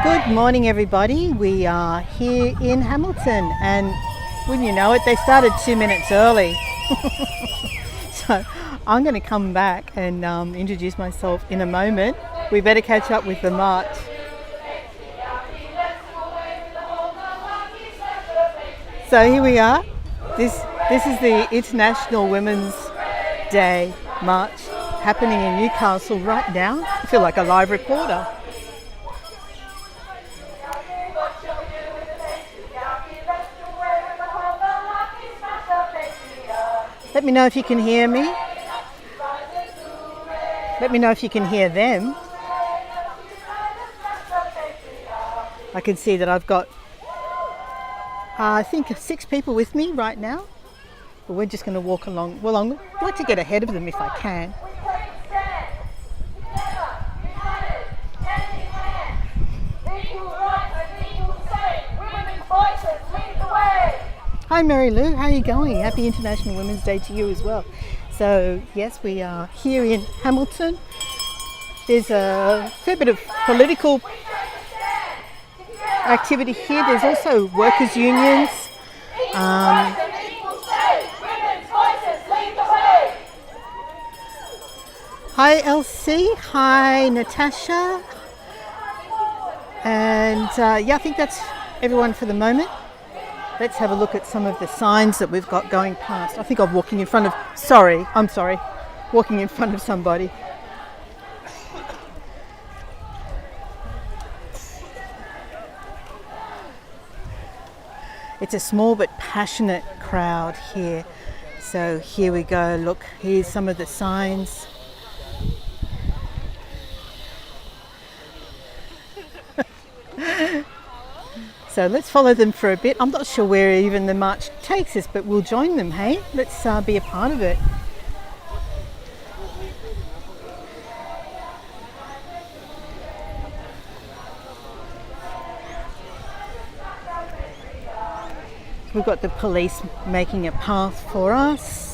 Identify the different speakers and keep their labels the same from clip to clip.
Speaker 1: Good morning, everybody. We are here in Hamilton, and wouldn't you know it, they started 2 minutes early. So I'm going to come back and introduce myself in a moment. We better catch up with the march. So here we are. This is the International Women's Day March happening in Newcastle right now. I feel like a live reporter. Let me know if you can hear me. Let me know if you can hear them. I can see that I've got, I think 6 people with me right now. But we're just going to walk along. Well, I'd like to get ahead of them if I can. Hi Mary Lou, how are you going? Happy International Women's Day to you as well. So yes, we are here in Hamilton. There's a fair bit of political activity here. There's also workers' unions. Hi Elsie, hi Natasha. And yeah, I think that's everyone for the moment. Let's have a look at some of the signs that we've got going past. I think I'm walking in front of, walking in front of somebody. It's a small but passionate crowd here. So here we go, look, here's some of the signs. So let's follow them for a bit. I'm not sure where even the march takes us, but we'll join them, hey? Let's be a part of it. We've got the police making a path for us.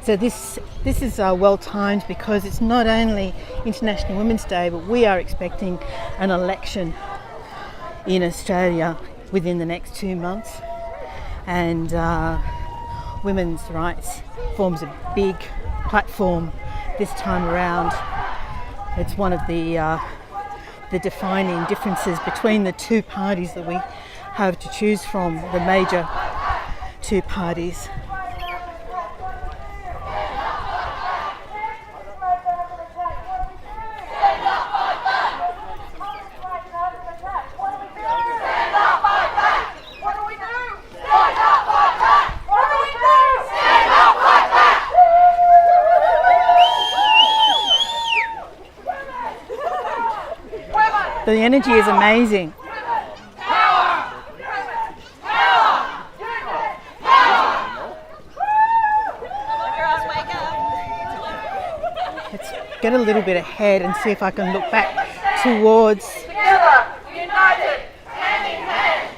Speaker 1: So this is well timed because it's not only International Women's Day, but we are expecting an election in Australia within the next 2 months, and women's rights forms a big platform this time around. It's one of the defining differences between the two parties that we have to choose from, the major two parties. The energy is amazing. Let's get a little bit ahead and see if I can look back towards.
Speaker 2: Together, united, hand in hand,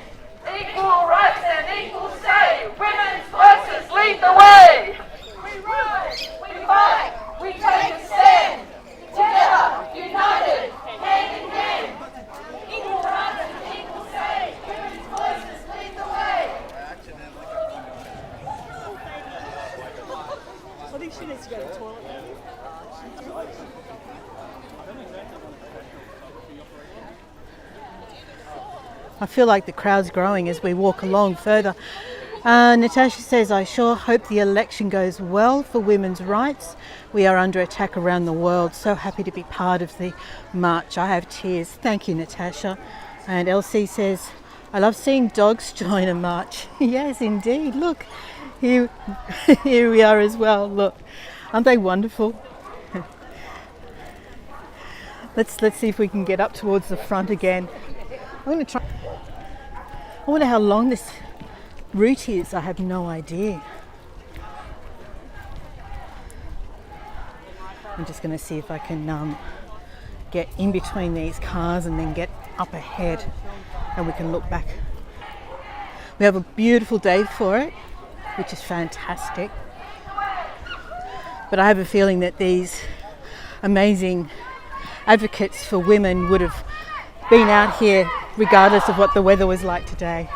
Speaker 2: equal rights and equal say. Women's voices lead the way. We rise, we fight, we take a stand. Together, united, hand in hand. Equal rights and equal say. Women's voices lead the way.
Speaker 3: I think she needs to go to the toilet.
Speaker 1: I feel like the crowd's growing as we walk along further. Natasha says, I sure hope the election goes well for women's rights. We are under attack around the world. So happy to be part of the march. I have tears. Thank you, Natasha. And Elsie says, I love seeing dogs join a march. Yes, indeed. Look, here we are as well. Look, aren't they wonderful? Let's see if we can get up towards the front again. I'm going to try. I wonder how long this route is. I have no idea. I'm just going to see if I can get in between these cars and then get up ahead, and we can look back. We have a beautiful day for it, which is fantastic. But I have a feeling that these amazing advocates for women would have been out here regardless of what the weather was like today.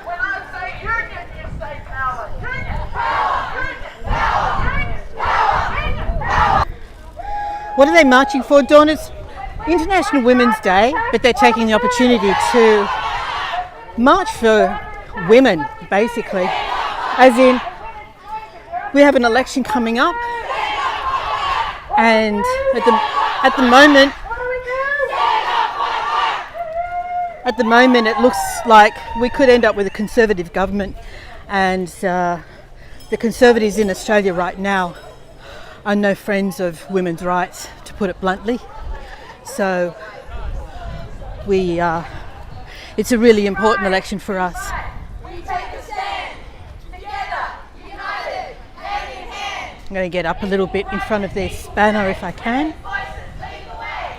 Speaker 2: When I say union, you say power. Union power. Union power. Union power. Union power.
Speaker 1: What are they marching for, Dawn? It's International Women's Day, but they're taking the opportunity to march for women, basically. As in, we have an election coming up, and at the moment it looks like we could end up with a Conservative government, and the Conservatives in Australia right now are no friends of women's rights, to put it bluntly. So it's a really important election for us.
Speaker 2: We take a stand together, united, hand in hand.
Speaker 1: I'm going to get up a little bit in front of this banner if I can.
Speaker 2: Voices lead the way.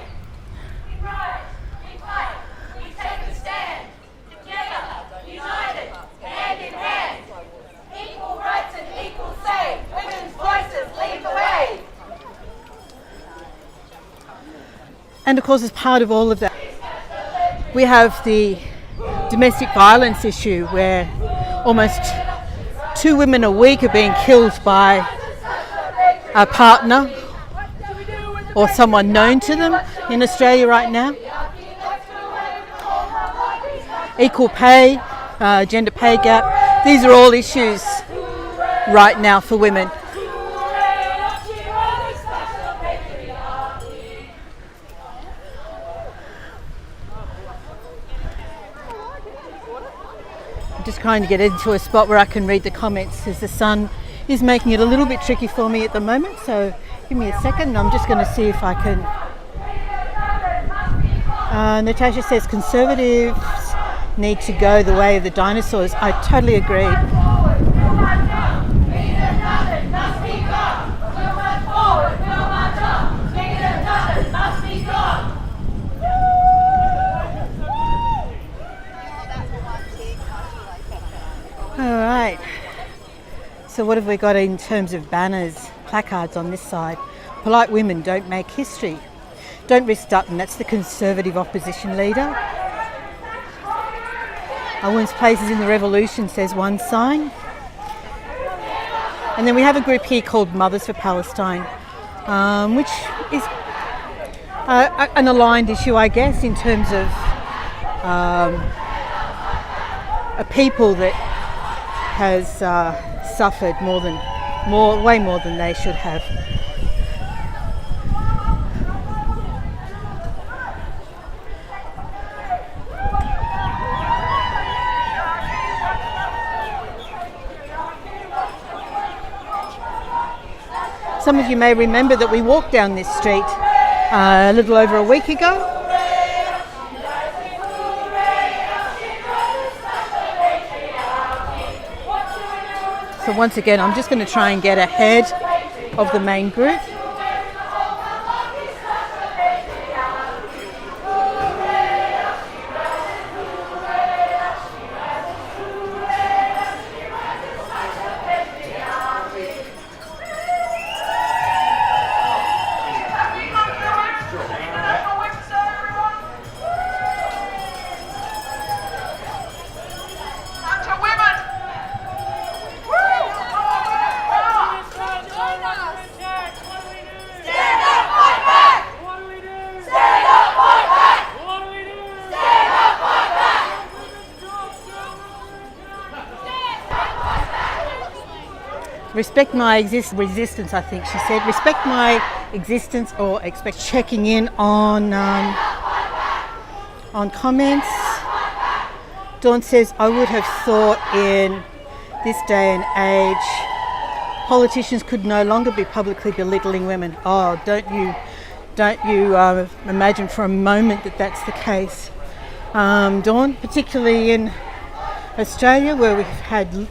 Speaker 2: We rise, we fight, we take a stand together, united, hand in hand. Equal rights and equal say. Women's voices lead the way.
Speaker 1: And of course, as part of all of that, we have the domestic violence issue, where almost 2 women a week are being killed by a partner or someone known to them in Australia right now. Equal pay, gender pay gap, these are all issues right now for women. Just trying to get into a spot where I can read the comments, as the sun is making it a little bit tricky for me at the moment. So give me a second, I'm just going to see if I can. Natasha says Conservatives need to go the way of the dinosaurs. I totally agree. All right, so what have we got in terms of banners, placards on this side? Polite women don't make history. Don't risk Dutton, that's the Conservative opposition leader. A woman's place is in the revolution, says one sign. And then we have a group here called Mothers for Palestine, which is an aligned issue, I guess, in terms of a people that has suffered way more than they should have. Some of you may remember that we walked down this street a little over a week ago. So once again, I'm just going to try and get ahead of the main group. Respect my resistance, I think she said. Respect my existence, or expect checking in on comments. Dawn says, I would have thought in this day and age, politicians could no longer be publicly belittling women. Oh, don't you imagine for a moment that that's the case, Dawn, particularly in Australia, where we've had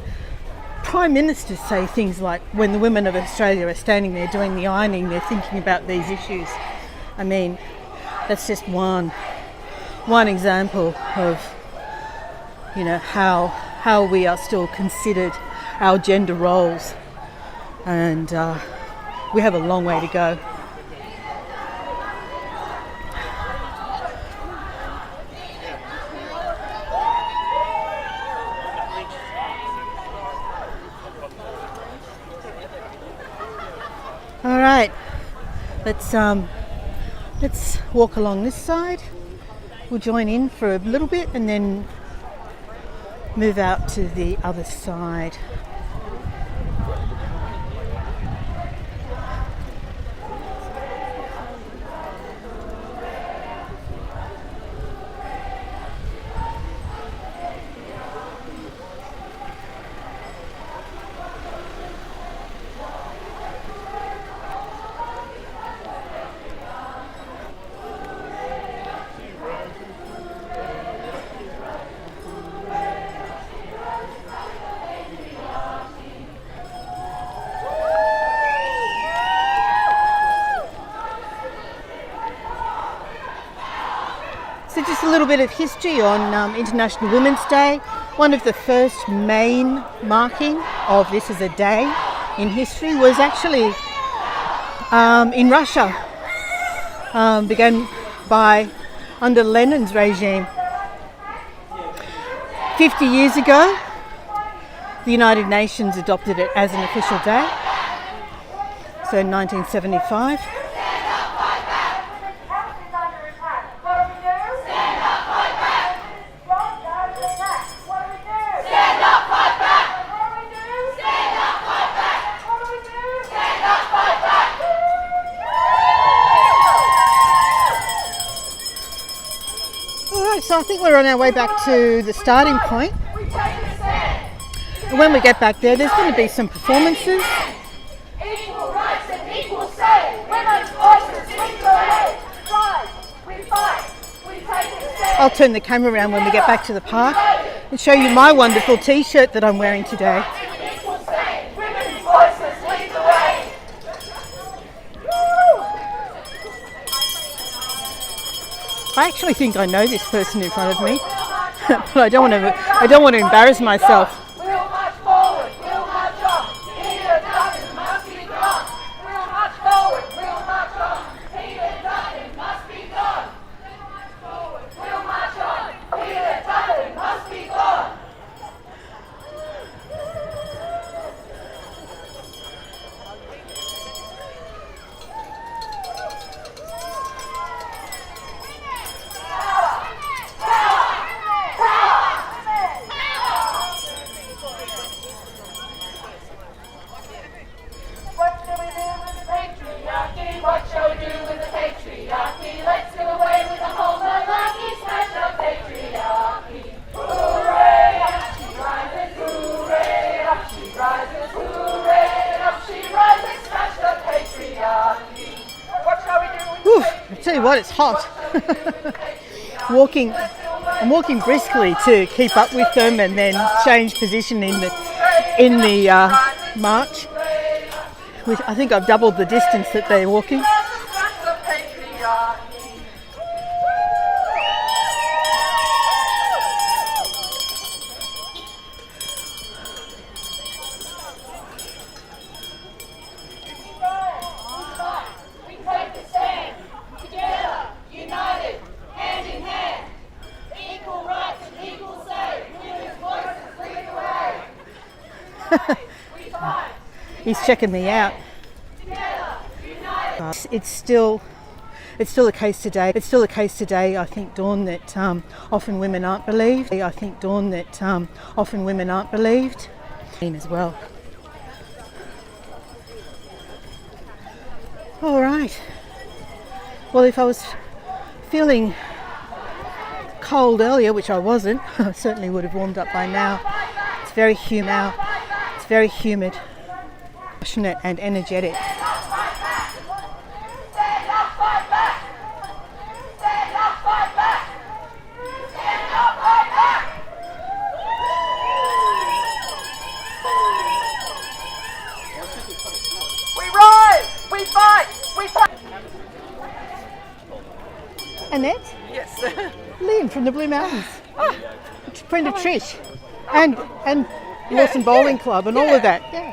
Speaker 1: Prime Ministers say things like, when the women of Australia are standing there doing the ironing, they're thinking about these issues. I mean, that's just one example of, you know, how how we are still considered, our gender roles, and we have a long way to go. All right, let's walk along this side. We'll join in for a little bit and then move out to the other side. So just a little bit of history on International Women's Day. One of the first main marking of this as a day in history was actually in Russia. Began by under Lenin's regime. 50 years ago, the United Nations adopted it as an official day. So in 1975. So I think we're on our way back to the starting point. And when we get back there, there's going to be some performances.
Speaker 2: Equal rights and equal say. Women's voices lead the way. Rise, we fight, we take a stand.
Speaker 1: I'll turn the camera around when we get back to the park and show you my wonderful t-shirt that I'm wearing today.
Speaker 2: Equal say. Women's voices lead the way.
Speaker 1: I actually think I know this person in front of me, but I don't want to embarrass myself.
Speaker 2: We'll march forward, we'll march on. Here nothing must be done. We'll march forward, we'll march on. Here nothing must be done. We'll march on. Here nothing must be done. What shall we do with the patriarchy? What shall we do with the patriarchy? Let's do away with the whole malarkey. Smash the patriarchy. Hooray! Up she rises. Hooray! Up she rises. Hooray! Up she rises. Smash the patriarchy. What shall we do with the
Speaker 1: Whew, I tell you what, it's hot. I'm walking briskly to keep up with them and then change position in the march. I think I've doubled the distance that they're walking.
Speaker 2: Smash the patriarchy. We take a stand, together, united, hand in hand. Equal rights and equal say, women's voices lead the way. We fight,
Speaker 1: He's checking me out.
Speaker 2: together, united.
Speaker 1: It's still the case today. It's still the case today, I think, Dawn, that often women aren't believed. I think, Dawn, that often women aren't believed. As well. All right. Well, if I was feeling cold earlier, which I wasn't, I certainly would have warmed up by now. It's very humid. It's very humid, passionate and energetic.
Speaker 2: Stand up, fight back! Stand up, fight back! Stand up, fight back! We rise! We fight! We fight!
Speaker 1: Annette?
Speaker 3: Yes.
Speaker 1: Lynn from the Blue Mountains. Friend of Trish. and Lawson Bowling Club and all of that. Yeah.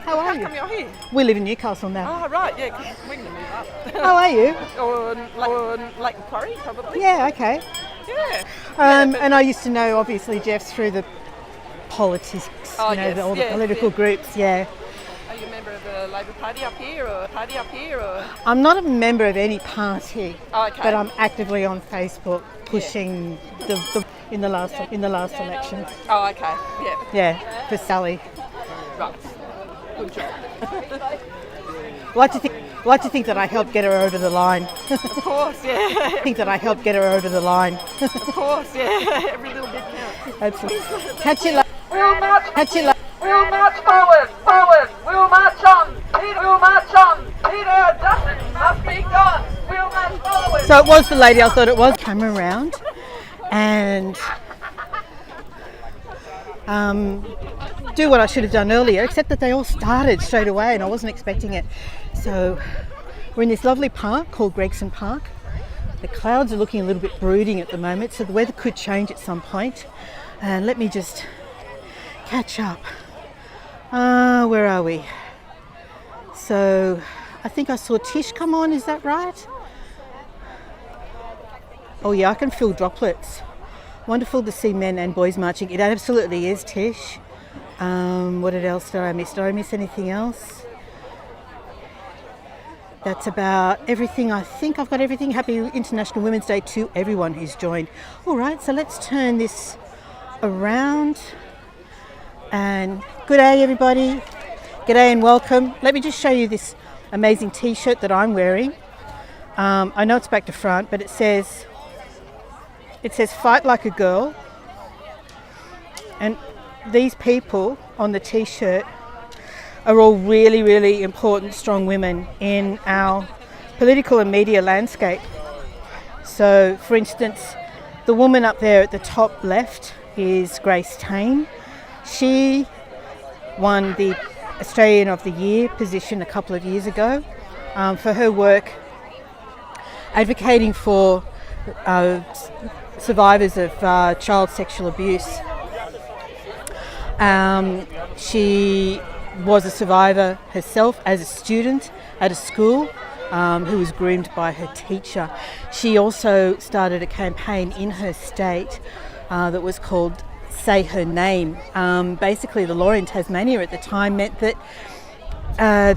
Speaker 1: How are
Speaker 3: How
Speaker 1: you?
Speaker 3: come you're here?
Speaker 1: We live in Newcastle now.
Speaker 3: Oh, right, yeah, 'cause we're going to move up.
Speaker 1: How are you?
Speaker 3: or Lake Macquarie, probably.
Speaker 1: Yeah, okay.
Speaker 3: Yeah.
Speaker 1: And I used to know, obviously, Jeff's through the politics,
Speaker 3: Oh,
Speaker 1: you know,
Speaker 3: yes,
Speaker 1: all the
Speaker 3: yeah,
Speaker 1: political
Speaker 3: yeah.
Speaker 1: groups, yeah.
Speaker 3: Are you a member of the Labor Party up here, or?
Speaker 1: I'm not a member of any party,
Speaker 3: Oh, okay.
Speaker 1: but I'm actively on Facebook pushing the in the last election.
Speaker 3: Oh, okay. Yeah.
Speaker 1: Yeah, for Sally.
Speaker 3: Right. Good job.
Speaker 1: Like to think that I helped get her over the line.
Speaker 3: Of course, yeah.
Speaker 1: think that I helped get her over the line.
Speaker 3: Of course, yeah. Every little bit counts.
Speaker 1: Absolutely. Catch you later.
Speaker 2: We'll march,
Speaker 1: Catch you later.
Speaker 2: we'll march forward, forward. We'll march on, Peter, we'll march on. Peter Dutton must be gone. We'll march forward.
Speaker 1: So it was the lady I thought it was. Come around and do what I should have done earlier, except that they all started straight away and I wasn't expecting it. So we're in this lovely park called Gregson Park. The clouds are looking a little bit brooding at the moment, so the weather could change at some point. And let me just catch up. Where are we? So I think I saw Tish come on, is that right? Oh yeah, I can feel droplets. Wonderful to see men and boys marching. It absolutely is, Tish. What else did I miss? Did I miss anything else? That's about everything. I think I've got everything. Happy International Women's Day to everyone who's joined. All right, so let's turn this around. And good day, everybody. G'day and welcome. Let me just show you this amazing T-shirt that I'm wearing. I know it's back to front, but it says "Fight like a girl." And these people on the T-shirt are all really, really important, strong women in our political and media landscape. So, for instance, the woman up there at the top left is Grace Tame. She won the Australian of the Year position a couple of years ago for her work advocating for survivors of child sexual abuse. She was a survivor herself as a student at a school who was groomed by her teacher. She also started a campaign in her state that was called Say Her Name. Basically, the law in Tasmania at the time meant that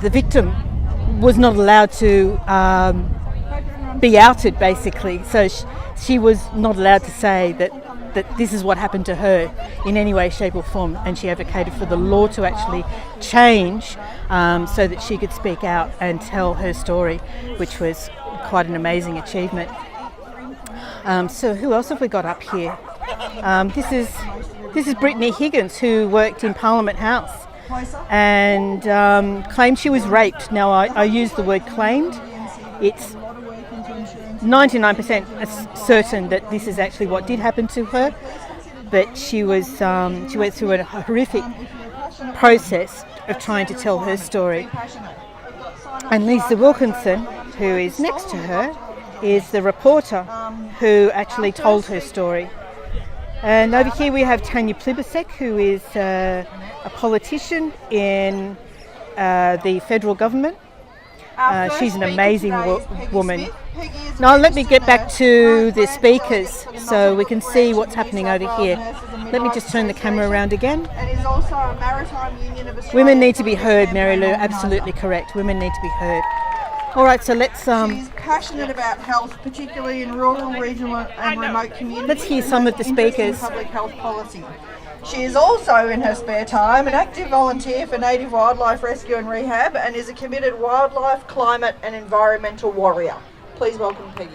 Speaker 1: the victim was not allowed to be outed, basically. So she was not allowed to say that this is what happened to her in any way, shape or form, and she advocated for the law to actually change so that she could speak out and tell her story, which was quite an amazing achievement. So who else have we got up here? This is Brittany Higgins, who worked in Parliament House and claimed she was raped. Now I use the word claimed. It's 99% certain that this is actually what did happen to her, but she went through a horrific process of trying to tell her story. And Lisa Wilkinson, who is next to her, is the reporter who actually told her story. And over here we have Tanya Plibersek, who is a politician in the federal government. She's an amazing woman. Now let me get back to the speakers so we can see what's happening over here. Let me just turn the camera around again. Women need to be heard, Mary Lou, absolutely correct. Women need to be heard. All right, so let's...
Speaker 4: She's passionate about health, particularly in rural, regional and remote communities.
Speaker 1: Let's hear some of the speakers.
Speaker 4: Public health policy. She is also, in her spare time, an active volunteer for native wildlife rescue and rehab and is a committed wildlife, climate and environmental warrior. Please welcome Peggy.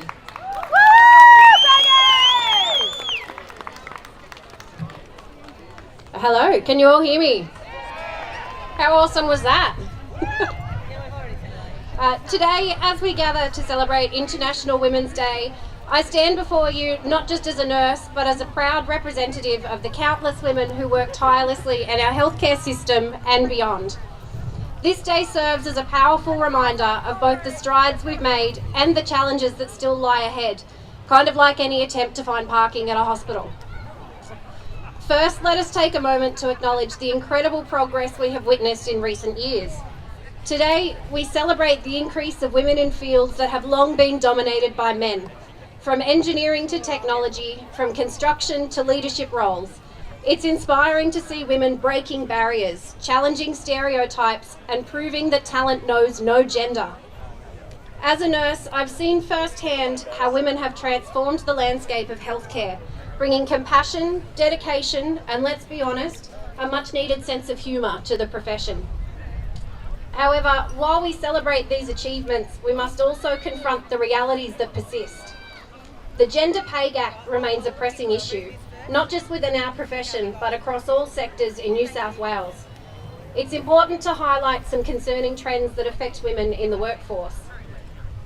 Speaker 5: Hello, can you all hear me? How awesome was that? Today, as we gather to celebrate International Women's Day, I stand before you not just as a nurse, but as a proud representative of the countless women who work tirelessly in our healthcare system and beyond. This day serves as a powerful reminder of both the strides we've made and the challenges that still lie ahead, kind of like any attempt to find parking at a hospital. First, let us take a moment to acknowledge the incredible progress we have witnessed in recent years. Today, we celebrate the increase of women in fields that have long been dominated by men, from engineering to technology, from construction to leadership roles. It's inspiring to see women breaking barriers, challenging stereotypes, and proving that talent knows no gender. As a nurse, I've seen firsthand how women have transformed the landscape of healthcare, bringing compassion, dedication, and let's be honest, a much needed sense of humour to the profession. However, while we celebrate these achievements, we must also confront the realities that persist. The gender pay gap remains a pressing issue, not just within our profession, but across all sectors in New South Wales. It's important to highlight some concerning trends that affect women in the workforce.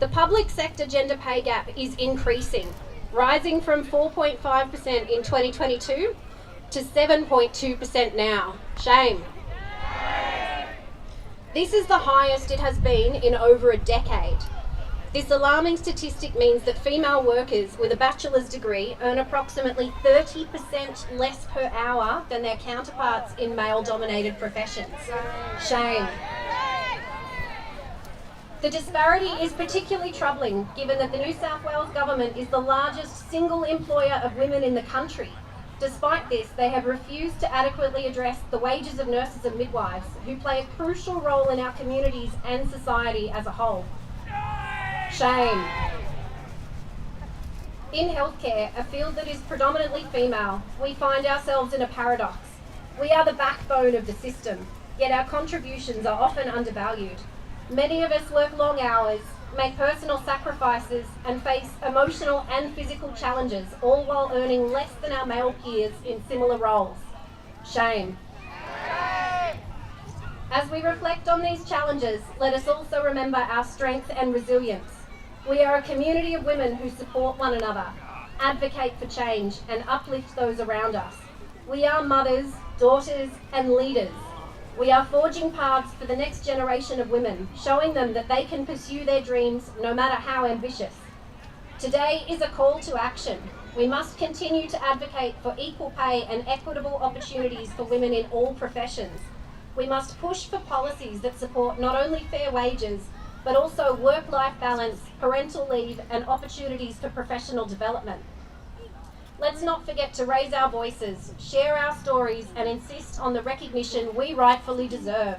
Speaker 5: The public sector gender pay gap is increasing, rising from 4.5% in 2022 to 7.2% now. Shame. This is the highest it has been in over a decade. This alarming statistic means that female workers with a bachelor's degree earn approximately 30% less per hour than their counterparts in male-dominated professions. Shame. The disparity is particularly troubling given that the New South Wales Government is the largest single employer of women in the country. Despite this, they have refused to adequately address the wages of nurses and midwives, who play a crucial role in our communities and society as a whole. Shame. In healthcare, a field that is predominantly female, we find ourselves in a paradox. We are the backbone of the system, yet our contributions are often undervalued. Many of us work long hours, make personal sacrifices, and face emotional and physical challenges, all while earning less than our male peers in similar roles. Shame. As we reflect on these challenges, let us also remember our strength and resilience. We are a community of women who support one another, advocate for change, and uplift those around us. We are mothers, daughters, and leaders. We are forging paths for the next generation of women, showing them that they can pursue their dreams no matter how ambitious. Today is a call to action. We must continue to advocate for equal pay and equitable opportunities for women in all professions. We must push for policies that support not only fair wages, but also work-life balance, parental leave, and opportunities for professional development. Let's not forget to raise our voices, share our stories, and insist on the recognition we rightfully deserve.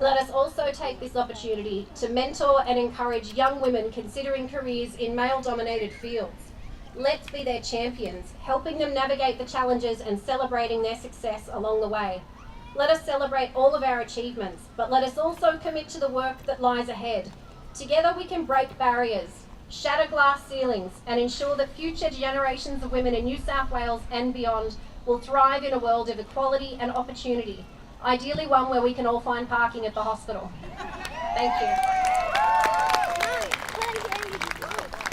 Speaker 5: Let us also take this opportunity to mentor and encourage young women considering careers in male-dominated fields. Let's be their champions, helping them navigate the challenges and celebrating their success along the way. Let us celebrate all of our achievements, but let us also commit to the work that lies ahead. Together we can break barriers, shatter glass ceilings, and ensure that future generations of women in New South Wales and beyond will thrive in a world of equality and opportunity, ideally one where we can all find parking at the hospital. Thank you.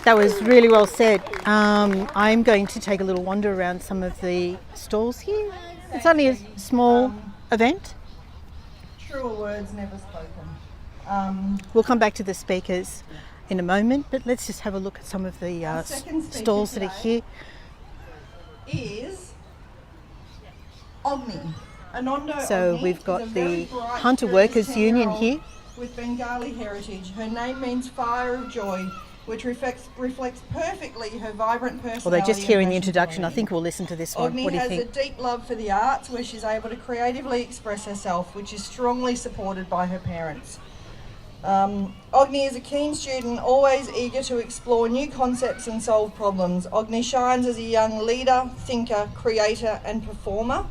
Speaker 1: That was really well said. I'm going to take a little wander around some of the stalls here. It's only a small event.
Speaker 4: Truer words never spoken.
Speaker 1: We'll come back to the speakers in a moment, but let's just have a look at some of the stalls that are here.
Speaker 4: Is Agni. Ananda
Speaker 1: So
Speaker 4: Agni
Speaker 1: we've
Speaker 4: is
Speaker 1: got
Speaker 4: a
Speaker 1: the
Speaker 4: very bright,
Speaker 1: Hunter Workers
Speaker 4: 10-year-old
Speaker 1: Union here.
Speaker 4: with Bengali heritage. Her name means fire of joy, which reflects perfectly her vibrant personality.
Speaker 1: Well, they're just hearing the
Speaker 4: and passion
Speaker 1: introduction.
Speaker 4: for
Speaker 1: I
Speaker 4: learning.
Speaker 1: think we'll listen to this one.
Speaker 4: Agni
Speaker 1: What do you
Speaker 4: has
Speaker 1: think?
Speaker 4: a deep love for the arts where she's able to creatively express herself, which is strongly supported by her parents. Agni is a keen student, always eager to explore new concepts and solve problems. Agni shines as a young leader, thinker, creator and performer.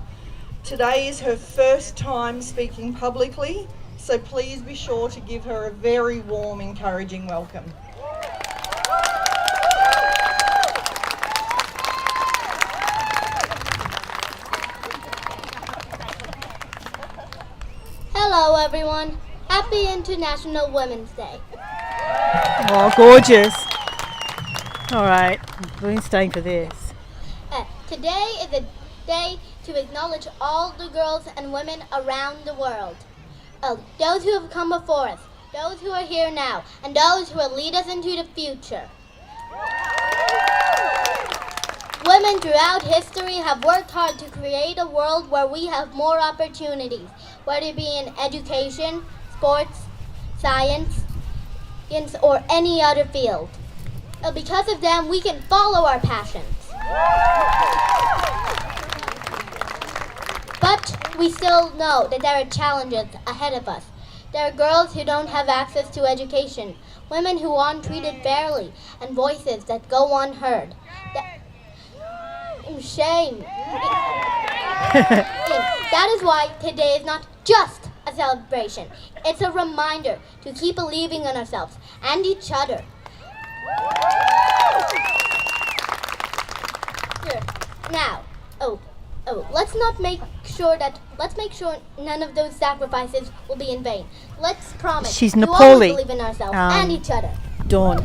Speaker 4: Today is her first time speaking publicly, so please be sure to give her a very warm, encouraging welcome.
Speaker 6: Hello everyone. Happy International Women's Day.
Speaker 1: Oh, gorgeous. All right, we've been staying for this.
Speaker 6: Today is a day to acknowledge all the girls and women around the world. Those who have come before us, those who are here now, and those who will lead us into the future. Women throughout history have worked hard to create a world where we have more opportunities, whether it be in education, sports, science, or any other field. Because of them, we can follow our passions. But we still know that there are challenges ahead of us. There are girls who don't have access to education, women who aren't treated fairly, and voices that go unheard. Shame. That is why today is not just a celebration. It's a reminder to keep believing in ourselves and each other. Now, let's make sure none of those sacrifices will be in vain. Let's promise
Speaker 1: She's
Speaker 6: to
Speaker 1: Nepali.
Speaker 6: always believe in ourselves and each other.
Speaker 1: Dawn.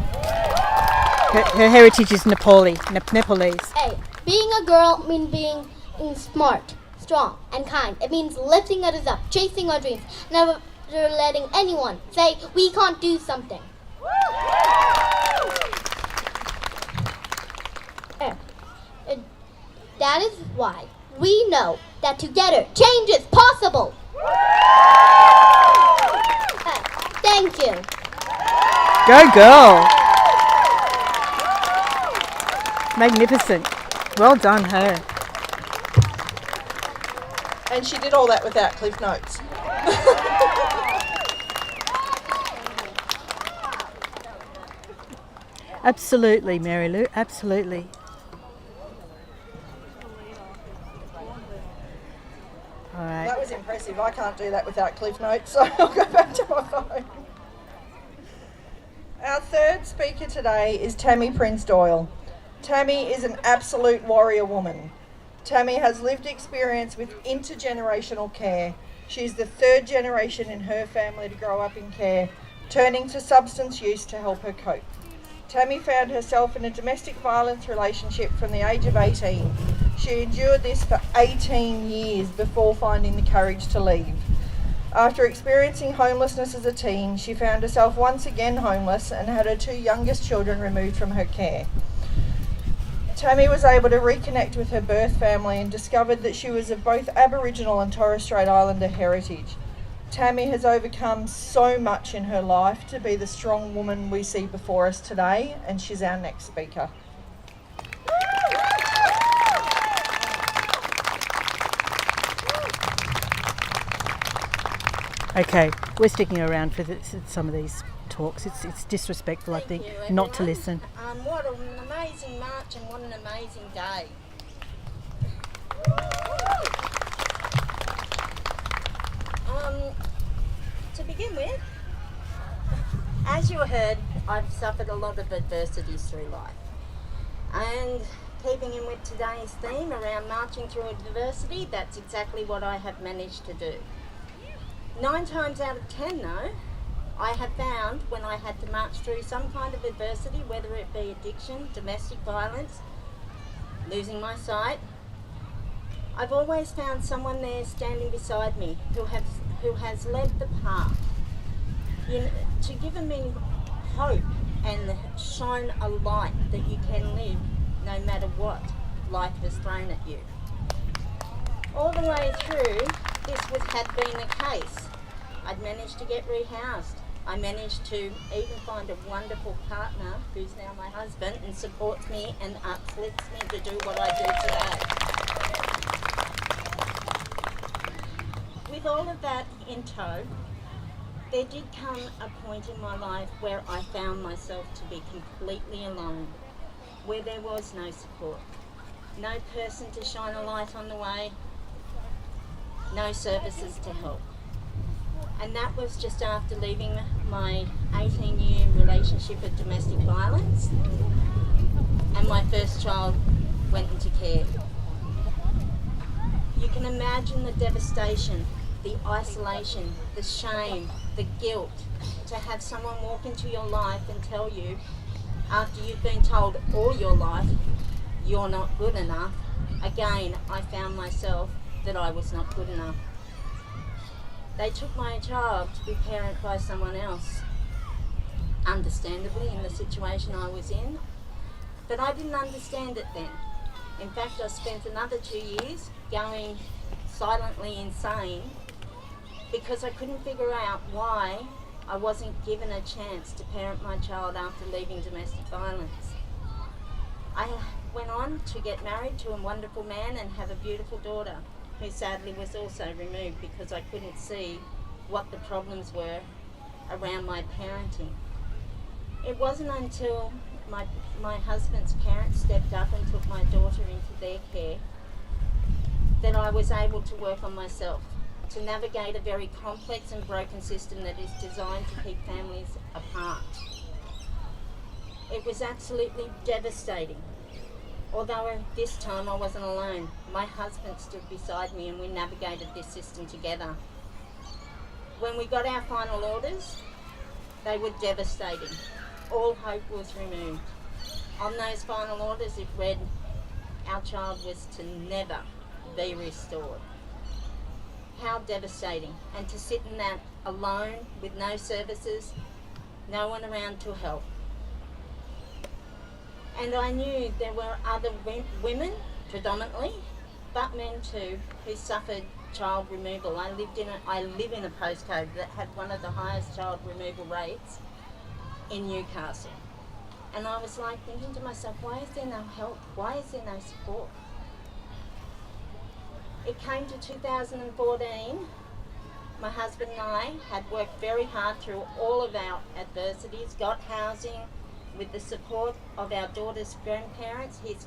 Speaker 1: Her heritage is Nepalese.
Speaker 6: Hey, being a girl means being smart, strong, and kind. It means lifting others up, chasing our dreams, never letting anyone say we can't do something. That is why we know that together change is possible. Thank you.
Speaker 1: Go girl. Magnificent. Well done, her.
Speaker 4: And she did all that without Cliff Notes.
Speaker 1: Absolutely, Mary Lou. Absolutely. All right.
Speaker 4: That was impressive. I can't do that without Cliff Notes, so I'll go back to my phone. Our third speaker today is Tammy Prince Doyle. Tammy is an absolute warrior woman. Tammy has lived experience with intergenerational care. She's the third generation in her family to grow up in care, turning to substance use to help her cope. Tammy found herself in a domestic violence relationship from the age of 18. She endured this for 18 years before finding the courage to leave. After experiencing homelessness as a teen, she found herself once again homeless and had her two youngest children removed from her care. Tammy was able to reconnect with her birth family and discovered that she was of both Aboriginal and Torres Strait Islander heritage. Tammy has overcome so much in her life to be the strong woman we see before us today, and she's our next speaker.
Speaker 1: Okay, we're sticking around for some of these talks. It's disrespectful, I think, not to listen.
Speaker 7: What an amazing march and what an amazing day. To begin with, as you heard, I've suffered a lot of adversities through life. And keeping in with today's theme around marching through adversity, that's exactly what I have managed to do. 9 times out of 10 though, I have found when I had to march through some kind of adversity, whether it be addiction, domestic violence, losing my sight, I've always found someone there standing beside me who has led the path, to give me hope and shine a light that you can live no matter what life has thrown at you. All the way through, this had been the case. I'd managed to get rehoused. I managed to even find a wonderful partner who's now my husband and supports me and uplifts me to do what I do today. With all of that in tow, there did come a point in my life where I found myself to be completely alone, where there was no support, no person to shine a light on the way, no services to help. And that was just after leaving my 18-year relationship with domestic violence, and my first child went into care. You can imagine the devastation, the isolation, the shame, the guilt, to have someone walk into your life and tell you, after you've been told all your life, you're not good enough. Again, I found myself that I was not good enough. They took my child to be parented by someone else, understandably in the situation I was in, but I didn't understand it then. In fact, I spent another 2 years going silently insane because I couldn't figure out why I wasn't given a chance to parent my child after leaving domestic violence. I went on to get married to a wonderful man and have a beautiful daughter, who sadly was also removed because I couldn't see what the problems were around my parenting. It wasn't until my husband's parents stepped up and took my daughter into their care that I was able to work on myself, to navigate a very complex and broken system that is designed to keep families apart. It was absolutely devastating. Although this time I wasn't alone. My husband stood beside me and we navigated this system together. When we got our final orders, they were devastating. All hope was removed. On those final orders it read, our child was to never be restored. How devastating. And to sit in that alone with no services, no one around to help. And I knew there were other women, predominantly, but men too, who suffered child removal. I live in a postcode that had one of the highest child removal rates in Newcastle. And I was like thinking to myself, why is there no help? Why is there no support? It came to 2014. My husband and I had worked very hard through all of our adversities, got housing, with the support of our daughter's grandparents, his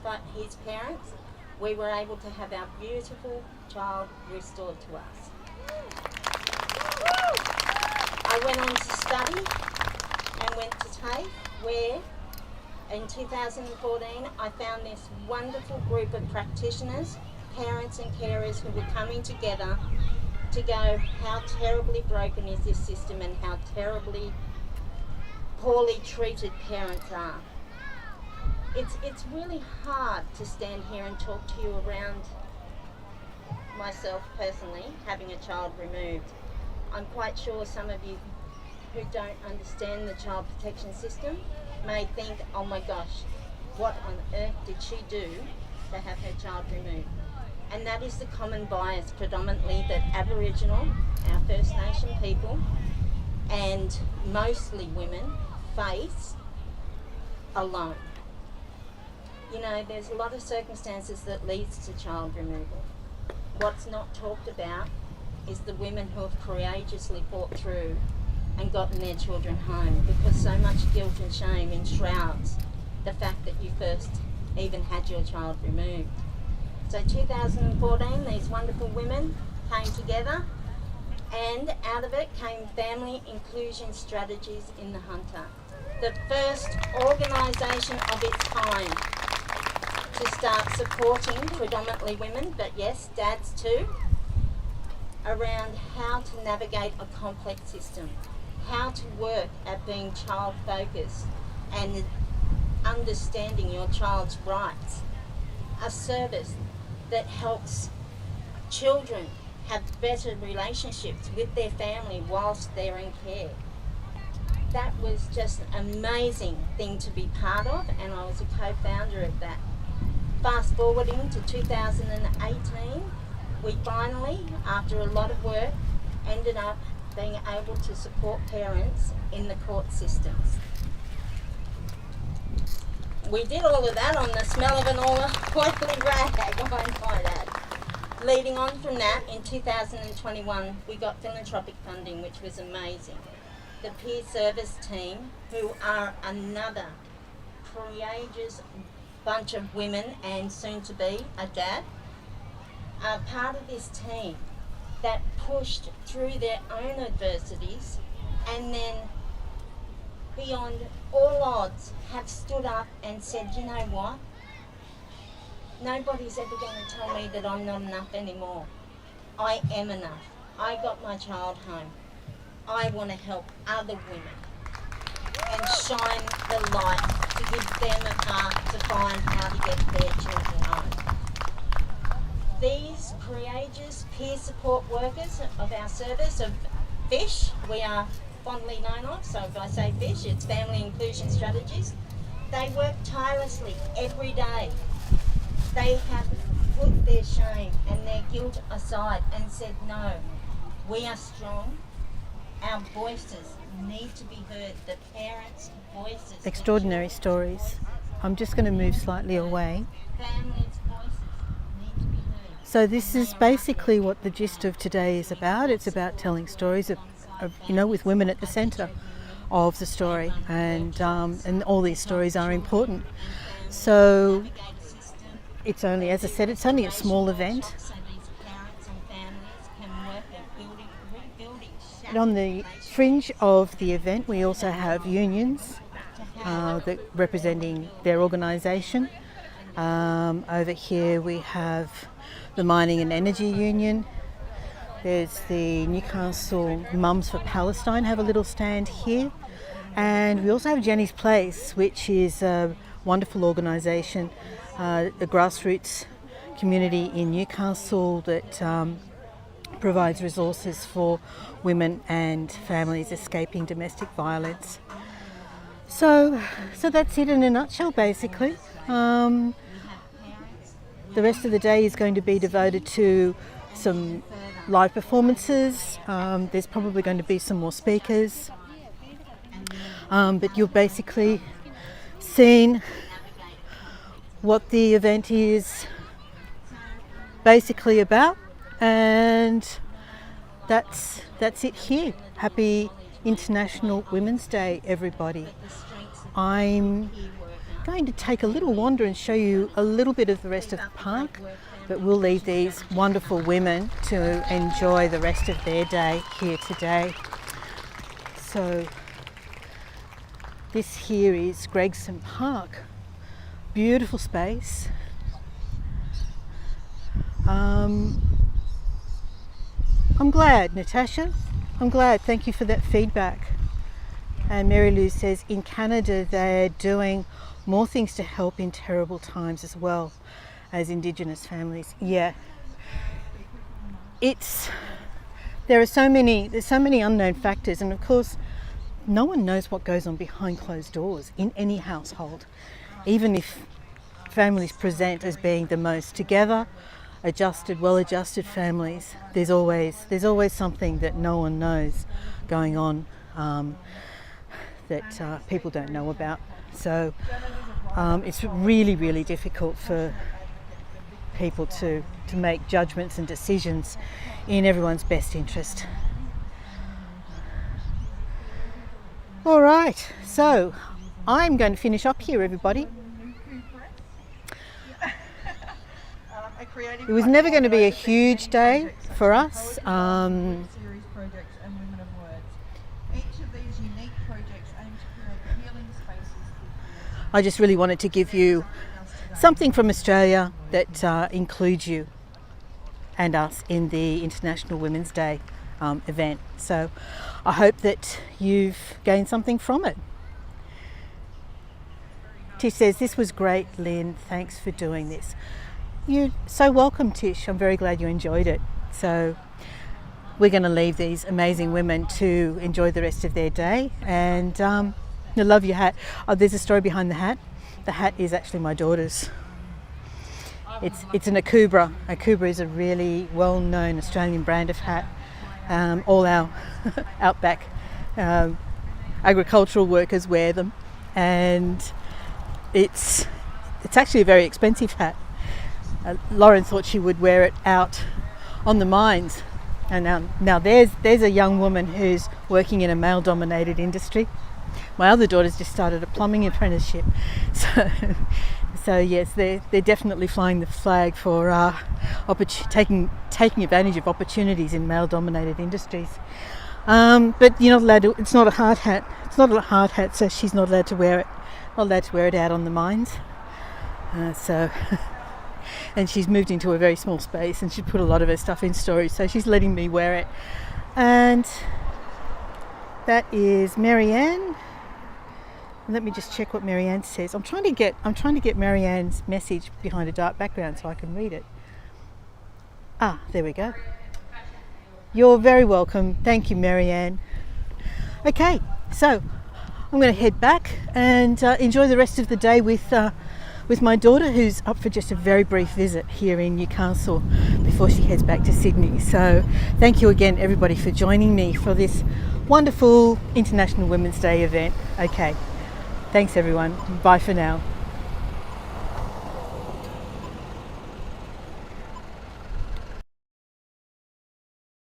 Speaker 7: parents, we were able to have our beautiful child restored to us. I went on to study and went to TAFE, where in 2014 I found this wonderful group of practitioners, parents and carers who were coming together to go, how terribly broken is this system and how terribly poorly treated parents are. It's really hard to stand here and talk to you around myself personally, having a child removed. I'm quite sure some of you who don't understand the child protection system may think, oh my gosh, what on earth did she do to have her child removed? And that is the common bias, predominantly that Aboriginal, our First Nation people, and mostly women face alone. You know, there's a lot of circumstances that leads to child removal. What's not talked about is the women who have courageously fought through and gotten their children home, because so much guilt and shame enshrouds the fact that you first even had your child removed. So 2014, these wonderful women came together, and out of it came Family Inclusion Strategies in the Hunter, the first organisation of its kind to start supporting predominantly women, but yes, dads too, around how to navigate a complex system, how to work at being child focused and understanding your child's rights. A service that helps children have better relationships with their family whilst they're in care. That was just an amazing thing to be part of, and I was a co-founder of that. Fast forwarding to 2018, we finally, after a lot of work, ended up being able to support parents in the court systems. We did all of that on the smell of an oily rag, I might add. Leading on from that, in 2021, we got philanthropic funding, which was amazing. The peer service team, who are another courageous bunch of women and soon to be a dad, are part of this team that pushed through their own adversities and then beyond all odds have stood up and said, you know what, nobody's ever going to tell me that I'm not enough anymore. I am enough. I got my child home. I want to help other women and shine the light to give them a path to find how to get their children home. These courageous peer support workers of our service of FISH, we are fondly known of, so if I say FISH, it's Family Inclusion Strategies, they work tirelessly every day they have put their shame and their guilt aside and said, no, we are strong. Our voices need to be heard. The parents' voices.
Speaker 1: Extraordinary stories. I'm just going to move slightly away.
Speaker 7: Families' voices need to be heard.
Speaker 1: So this is basically what the gist of today is about. It's about telling stories of with women at the centre of the story, and all these stories are important. So it's only, as I said, it's only a small event.
Speaker 7: So these parents and families can work at rebuilding.
Speaker 1: And on the fringe of the event, we also have unions that representing their organisation. Over here we have the Mining and Energy Union. There's the Newcastle Mums for Palestine have a little stand here. And we also have Jenny's Place, which is a wonderful organisation, a grassroots community in Newcastle that provides resources for women and families escaping domestic violence. So that's it in a nutshell, basically. The rest of the day is going to be devoted to some live performances. There's probably going to be some more speakers. But you've basically seen what the event is basically about, and that's it here. Happy International Women's Day, everybody. I'm going to take a little wander and show you a little bit of the rest of the park, but we'll leave these wonderful women to enjoy the rest of their day here today. So this here is Gregson Park. Beautiful space. I'm glad, Natasha. I'm glad. Thank you for that feedback. And Mary Lou says in Canada they're doing more things to help in terrible times as well as Indigenous families. Yeah. There's so many unknown factors, and of course no one knows what goes on behind closed doors in any household. Even if families present as being the most together, well-adjusted families, there's always something that no one knows going on that people don't know about. So it's really, really difficult for people to make judgments and decisions in everyone's best interest. All right, so I'm going to finish up here, everybody. It was never going to be a huge day for us.
Speaker 4: Series projects and Women of Words. Each of these unique projects aim to create healing spaces.
Speaker 1: I just really wanted to give you something from Australia that includes you and us in the International Women's Day event. So I hope that you've gained something from it. Tish says, this was great, Lynn. Thanks for doing this. You're so welcome, Tish. I'm very glad you enjoyed it. So we're going to leave these amazing women to enjoy the rest of their day. And I love your hat. Oh, there's a story behind the hat. The hat is actually my daughter's. It's an Akubra. Akubra is a really well-known Australian brand of hat. All our outback agricultural workers wear them, and it's actually a very expensive hat. Lauren thought she would wear it out on the mines, and now there's a young woman who's working in a male-dominated industry. My other daughter's just started a plumbing apprenticeship, so yes, they're definitely flying the flag for taking advantage of opportunities in male-dominated industries. But you're not allowed to. It's not a hard hat. It's not a hard hat, so she's not allowed to wear it. Not allowed to wear it out on the mines. And she's moved into a very small space, and she put a lot of her stuff in storage, so she's letting me wear it. And that is Marianne. Let me just check what Marianne says. I'm trying to get Marianne's message behind a dark background so I can read it. Ah, there we go. You're very welcome. Thank you, Marianne. Okay, so I'm going to head back and enjoy the rest of the day with with my daughter, who's up for just a very brief visit here in Newcastle before she heads back to Sydney. So thank you again, everybody, for joining me for this wonderful International Women's Day event. Okay, thanks everyone. Bye for now.